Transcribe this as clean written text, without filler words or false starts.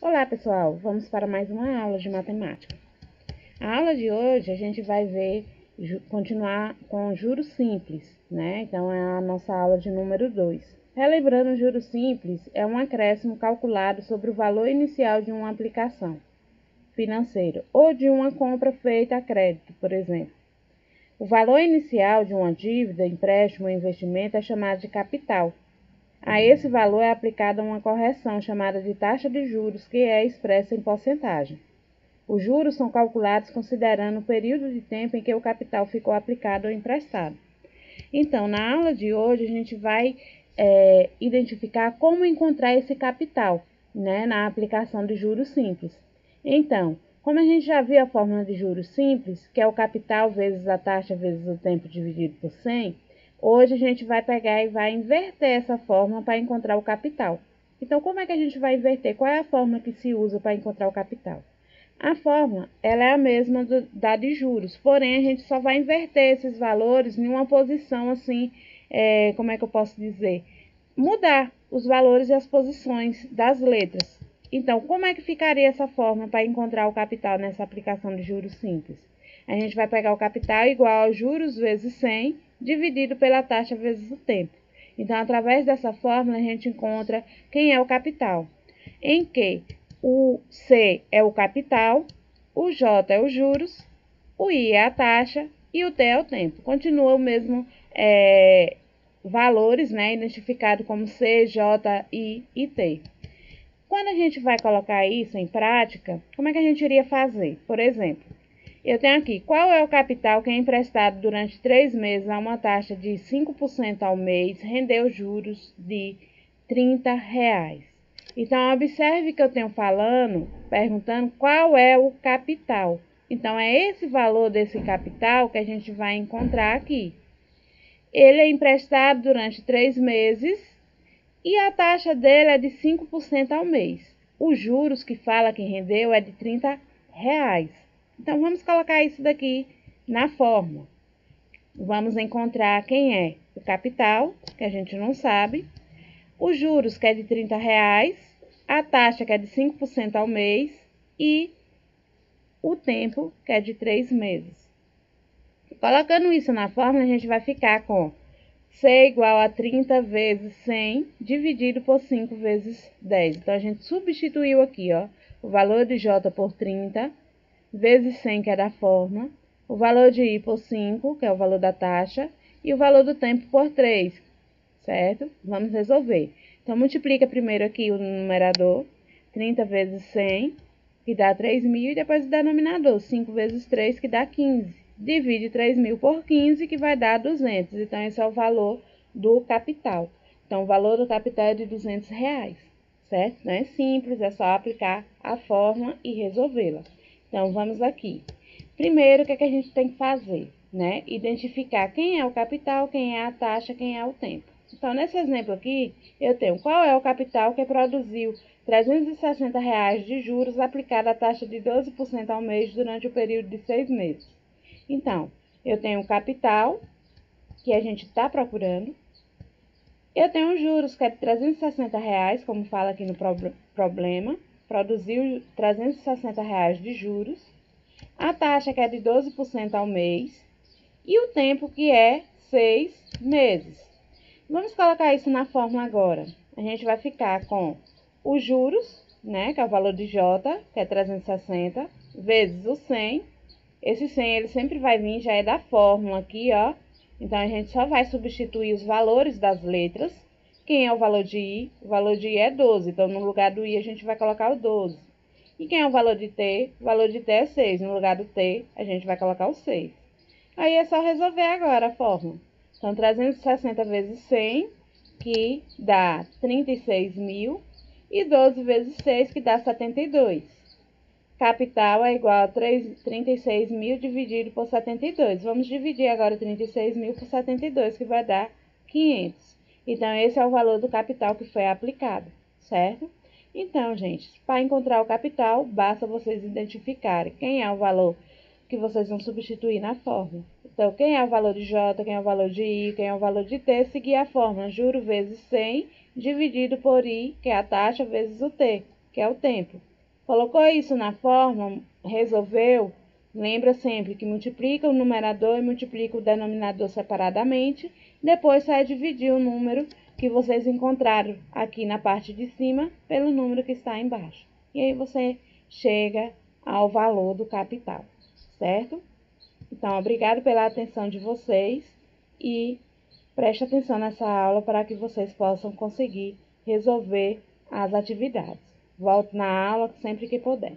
Olá, pessoal! Vamos para mais uma aula de matemática. A aula de hoje a gente vai continuar com juros simples, né? Então, é a nossa aula de número 2. Relembrando, juros simples é um acréscimo calculado sobre o valor inicial de uma aplicação financeira ou de uma compra feita a crédito, por exemplo. O valor inicial de uma dívida, empréstimo ou investimento é chamado de capital. A esse valor é aplicada uma correção chamada de taxa de juros, que é expressa em porcentagem. Os juros são calculados considerando o período de tempo em que o capital ficou aplicado ou emprestado. Então, na aula de hoje, a gente vai identificar como encontrar esse capital, né, na aplicação de juros simples. Então, como a gente já viu a fórmula de juros simples, que é o capital vezes a taxa vezes o tempo dividido por 100, hoje a gente vai pegar e vai inverter essa fórmula para encontrar o capital. Então, como é que a gente vai inverter? Qual é a fórmula que se usa para encontrar o capital? A fórmula ela é a mesma da de juros, porém a gente só vai inverter esses valores em uma posição assim, como é que eu posso dizer? Mudar os valores e as posições das letras. Então, como é que ficaria essa fórmula para encontrar o capital nessa aplicação de juros simples? A gente vai pegar o capital igual a juros vezes 100, dividido pela taxa vezes o tempo. Então, através dessa fórmula, a gente encontra quem é o capital, em que o C é o capital, o J é os juros, o I é a taxa e o T é o tempo. Continua o mesmo valores, né, identificado como C, J, I e T. Quando a gente vai colocar isso em prática, como é que a gente iria fazer? Por exemplo, eu tenho aqui, qual é o capital que é emprestado durante 3 meses a uma taxa de 5% ao mês, rendeu juros de R$30. Então, observe que eu tenho perguntando qual é o capital. Então, é esse valor desse capital que a gente vai encontrar aqui. Ele é emprestado durante 3 meses e a taxa dele é de 5% ao mês. Os juros que fala que rendeu é de R$30. Então, vamos colocar isso daqui na fórmula. Vamos encontrar quem é o capital, que a gente não sabe, os juros, que é de R$30, a taxa, que é de 5% ao mês, e o tempo, que é de 3 meses. Colocando isso na fórmula, a gente vai ficar com C igual a 30 vezes 100, dividido por 5 vezes 10. Então, a gente substituiu aqui, ó, o valor de J por 30, vezes 100, que é da fórmula, o valor de I por 5, que é o valor da taxa, e o valor do tempo por 3, certo? Vamos resolver. Então, multiplica primeiro aqui o numerador, 30 vezes 100, que dá 3.000, e depois o denominador, 5 vezes 3, que dá 15. Divide 3.000 por 15, que vai dar 200. Então, esse é o valor do capital. Então, o valor do capital é de R$200, certo? Não é simples, é só aplicar a fórmula e resolvê-la. Então, vamos aqui. Primeiro, o que é que a gente tem que fazer, né? Identificar quem é o capital, quem é a taxa, quem é o tempo. Então, nesse exemplo aqui, eu tenho qual é o capital que produziu R$360 de juros aplicado à taxa de 12% ao mês durante o período de 6 meses. Então, eu tenho o capital, que a gente está procurando. Eu tenho os juros, que é de R$360, como fala aqui no problema. Produziu R$360 de juros. A taxa, que é de 12% ao mês. E o tempo, que é 6 meses. Vamos colocar isso na fórmula agora. A gente vai ficar com os juros, né, que é o valor de J, que é 360, vezes o 100. Esse 100, ele sempre vai vir, já é da fórmula aqui, ó. Então, a gente só vai substituir os valores das letras. Quem é o valor de I? O valor de I é 12. Então, no lugar do I, a gente vai colocar o 12. E quem é o valor de T? O valor de T é 6. No lugar do T, a gente vai colocar o 6. Aí, é só resolver agora a fórmula. Então, 360 vezes 100, que dá 36.000. E 12 vezes 6, que dá 72. Capital é igual a 36.000 dividido por 72. Vamos dividir agora 36.000 por 72, que vai dar 500. Então, esse é o valor do capital que foi aplicado, certo? Então, gente, para encontrar o capital, basta vocês identificarem quem é o valor que vocês vão substituir na fórmula. Então, quem é o valor de J, quem é o valor de I, quem é o valor de T, seguir a fórmula juro vezes 100, dividido por I, que é a taxa, vezes o T, que é o tempo. Colocou isso na fórmula, resolveu, lembra sempre que multiplica o numerador e multiplica o denominador separadamente, depois vai dividir o número que vocês encontraram aqui na parte de cima pelo número que está embaixo. E aí você chega ao valor do capital, certo? Então, obrigado pela atenção de vocês e preste atenção nessa aula para que vocês possam conseguir resolver as atividades. Volte na aula sempre que puder.